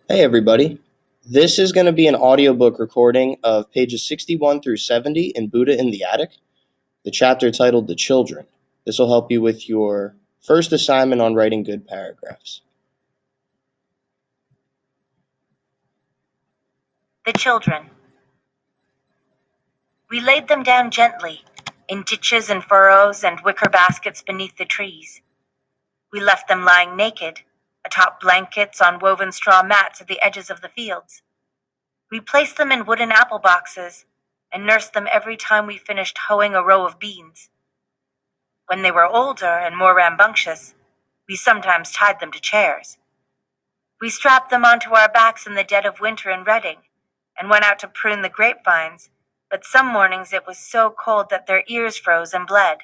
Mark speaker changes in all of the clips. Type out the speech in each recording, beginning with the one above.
Speaker 1: Hey everybody. This is going to be an audiobook recording of pages 61 through 70 in Buddha in the Attic, the chapter titled The Children. This will help you with your first assignment on writing good paragraphs.
Speaker 2: The children. We laid them down gently, in ditches and furrows and wicker baskets beneath the trees. We left them lying naked, atop blankets on woven straw mats at the edges of the fields. We placed them in wooden apple boxes and nursed them every time we finished hoeing a row of beans. When they were older and more rambunctious, we sometimes tied them to chairs. We strapped them onto our backs in the dead of winter in Reading and went out to prune the grapevines, but some mornings it was so cold that their ears froze and bled.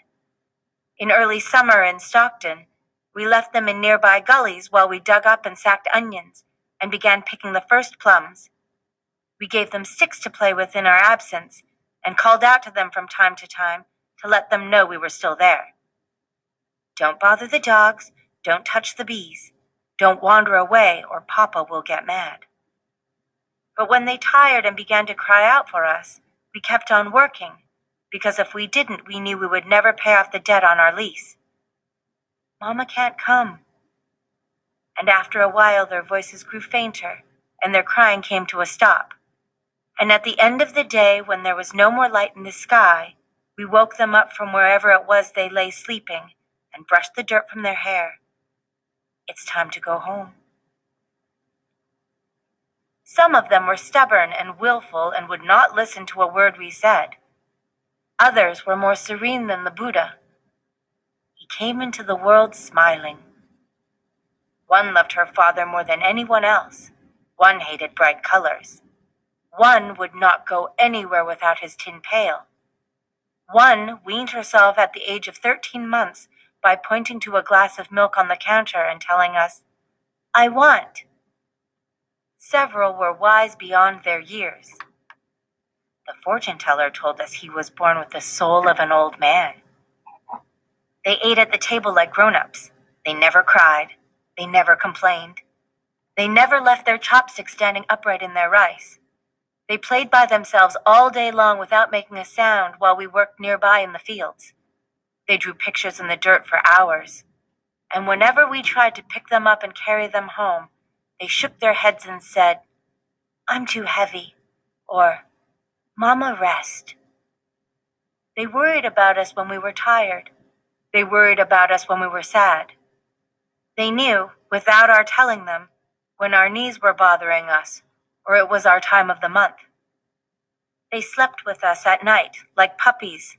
Speaker 2: In early summer in Stockton, we left them in nearby gullies while we dug up and sacked onions and began picking the first plums. We gave them sticks to play with in our absence and called out to them from time to let them know we were still there. Don't bother the dogs, don't touch the bees, don't wander away or Papa will get mad. But when they tired and began to cry out for us, we kept on working, because if we didn't, we knew we would never pay off the debt on our lease. Mama can't come. And after a while their voices grew fainter, and their crying came to a stop. And at the end of the day, when there was no more light in the sky, we woke them up from wherever it was they lay sleeping and brushed the dirt from their hair. It's time to go home. Some of them were stubborn and willful and would not listen to a word we said. Others were more serene than the Buddha. He came into the world smiling. One loved her father more than anyone else. One hated bright colors. One would not go anywhere without his tin pail. One weaned herself at the age of 13 months by pointing to a glass of milk on the counter and telling us, "I want." Several were wise beyond their years. The fortune teller told us he was born with the soul of an old man. They ate at the table like grown-ups. They never cried. They never complained. They never left their chopsticks standing upright in their rice. They played by themselves all day long without making a sound while we worked nearby in the fields. They drew pictures in the dirt for hours. And whenever we tried to pick them up and carry them home, they shook their heads and said, "I'm too heavy," or "Mama, rest." They worried about us when we were tired. They worried about us when we were sad. They knew, without our telling them, when our knees were bothering us, or it was our time of the month. They slept with us at night, like puppies,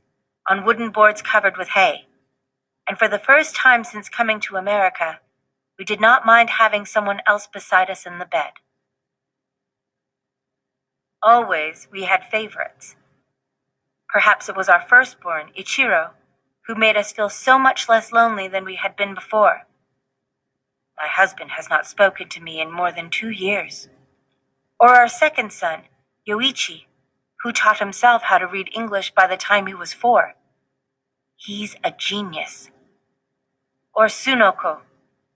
Speaker 2: on wooden boards covered with hay. And for the first time since coming to America, we did not mind having someone else beside us in the bed. Always we had favorites. Perhaps it was our firstborn, Ichiro, who made us feel so much less lonely than we had been before. My husband has not spoken to me in more than 2 years. Or our second son, Yoichi, who taught himself how to read English by the time he was 4. He's a genius. Or Sunoko,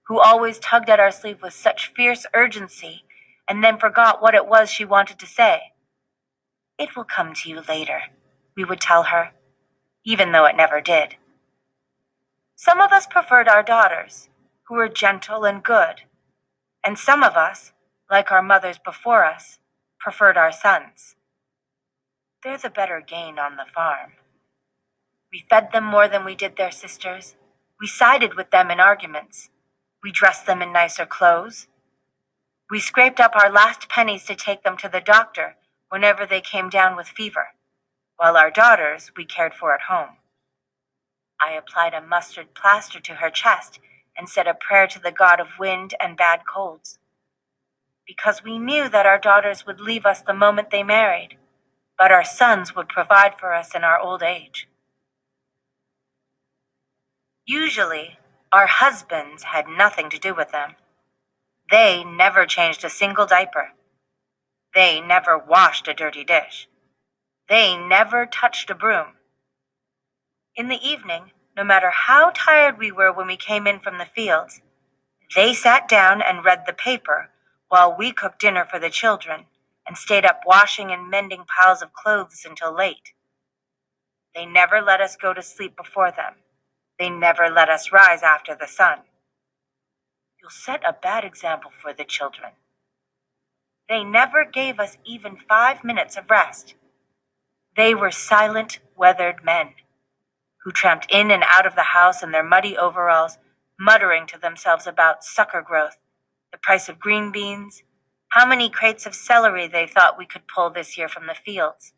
Speaker 2: who always tugged at our sleeve with such fierce urgency and then forgot what it was she wanted to say. "It will come to you later," we would tell her, even though it never did. Some of us preferred our daughters, who were gentle and good, and some of us, like our mothers before us, preferred our sons. They're the better gain on the farm. We fed them more than we did their sisters. We sided with them in arguments. We dressed them in nicer clothes. We scraped up our last pennies to take them to the doctor whenever they came down with fever, while our daughters we cared for at home. I applied a mustard plaster to her chest and said a prayer to the god of wind and bad colds. Because we knew that our daughters would leave us the moment they married, but our sons would provide for us in our old age. Usually, our husbands had nothing to do with them. They never changed a single diaper. They never washed a dirty dish. They never touched a broom. In the evening, no matter how tired we were when we came in from the fields, they sat down and read the paper while we cooked dinner for the children and stayed up washing and mending piles of clothes until late. They never let us go to sleep before them. They never let us rise after the sun. You'll set a bad example for the children. They never gave us even 5 minutes of rest. They were silent, weathered men who tramped in and out of the house in their muddy overalls, muttering to themselves about sucker growth, the price of green beans, how many crates of celery they thought we could pull this year from the fields.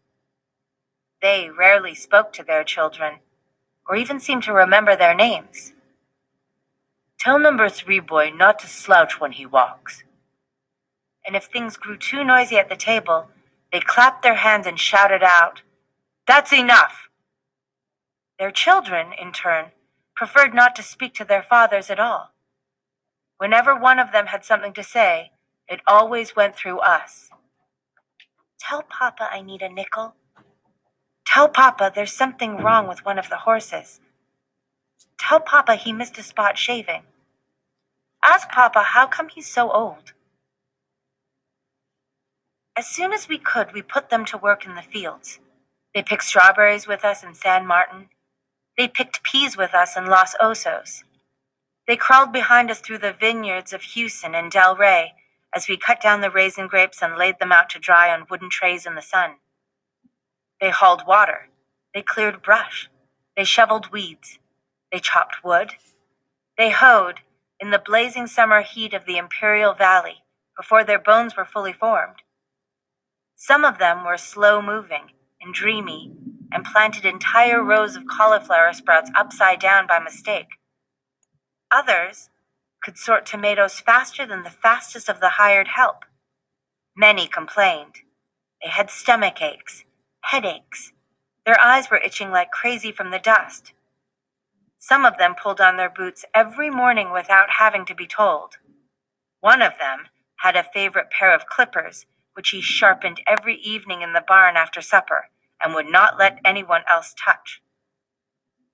Speaker 2: They rarely spoke to their children, or even seemed to remember their names. Tell number 3 boy not to slouch when he walks. And if things grew too noisy at the table, they clapped their hands and shouted out, "That's enough!" Their children, in turn, preferred not to speak to their fathers at all. Whenever one of them had something to say, it always went through us. Tell Papa I need a nickel. Tell Papa there's something wrong with one of the horses. Tell Papa he missed a spot shaving. Ask Papa how come he's so old. As soon as we could, we put them to work in the fields. They picked strawberries with us in San Martin. They picked peas with us in Los Osos. They crawled behind us through the vineyards of Houston and Del Rey as we cut down the raisin grapes and laid them out to dry on wooden trays in the sun. They hauled water. They cleared brush. They shoveled weeds. They chopped wood. They hoed in the blazing summer heat of the Imperial Valley before their bones were fully formed. Some of them were slow-moving and dreamy and planted entire rows of cauliflower sprouts upside down by mistake. Others could sort tomatoes faster than the fastest of the hired help. Many complained. They had stomach aches, headaches. Their eyes were itching like crazy from the dust. Some of them pulled on their boots every morning without having to be told. One of them had a favorite pair of clippers, which he sharpened every evening in the barn after supper and would not let anyone else touch.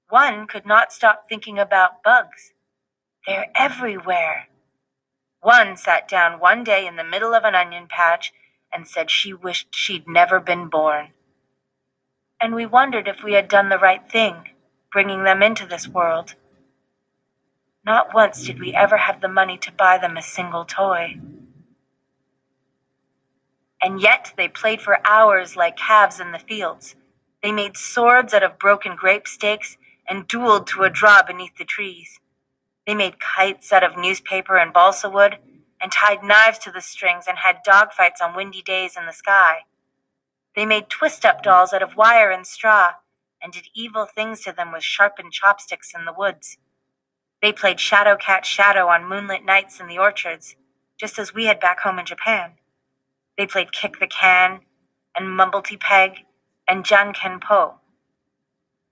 Speaker 2: One could not stop thinking about bugs. They're everywhere. One sat down one day in the middle of an onion patch and said she wished she'd never been born. And we wondered if we had done the right thing, bringing them into this world. Not once did we ever have the money to buy them a single toy. And yet they played for hours like calves in the fields. They made swords out of broken grape stakes and dueled to a draw beneath the trees. They made kites out of newspaper and balsa wood and tied knives to the strings and had dogfights on windy days in the sky. They made twist-up dolls out of wire and straw and did evil things to them with sharpened chopsticks in the woods. They played shadow cat shadow on moonlit nights in the orchards, just as we had back home in Japan. They played kick the can and mumblety peg and janken po.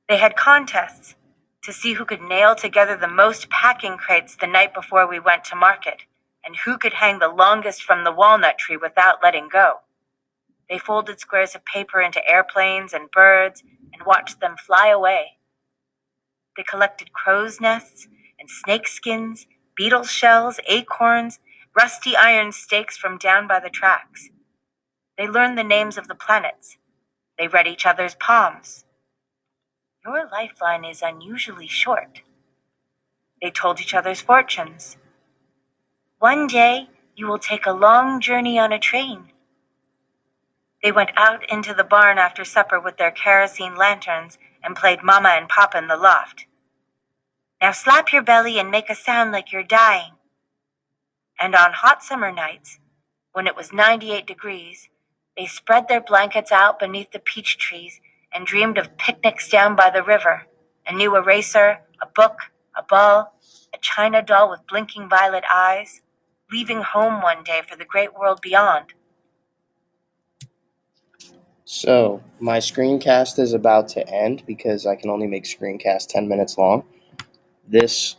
Speaker 2: They had contests to see who could nail together the most packing crates the night before we went to market, and who could hang the longest from the walnut tree without letting go. They folded squares of paper into airplanes and birds and watched them fly away. They collected crow's nests and snake skins, beetle shells, acorns, rusty iron stakes from down by the tracks. They learned the names of the planets. They read each other's palms. Your lifeline is unusually short. They told each other's fortunes. One day, you will take a long journey on a train. They went out into the barn after supper with their kerosene lanterns and played Mama and Papa in the loft. Now slap your belly and make a sound like you're dying. And on hot summer nights, when it was 98 degrees, they spread their blankets out beneath the peach trees and dreamed of picnics down by the river, a new eraser, a book, a ball, a china doll with blinking violet eyes, leaving home one day for the great world beyond.
Speaker 1: So, my screencast is about to end because I can only make screencasts 10 minutes long. This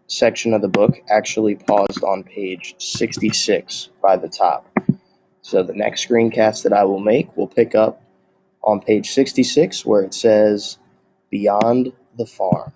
Speaker 1: section of the book actually paused on page 66 by the top. So, the next screencast that I will make will pick up on page 66 where it says Beyond the Farm.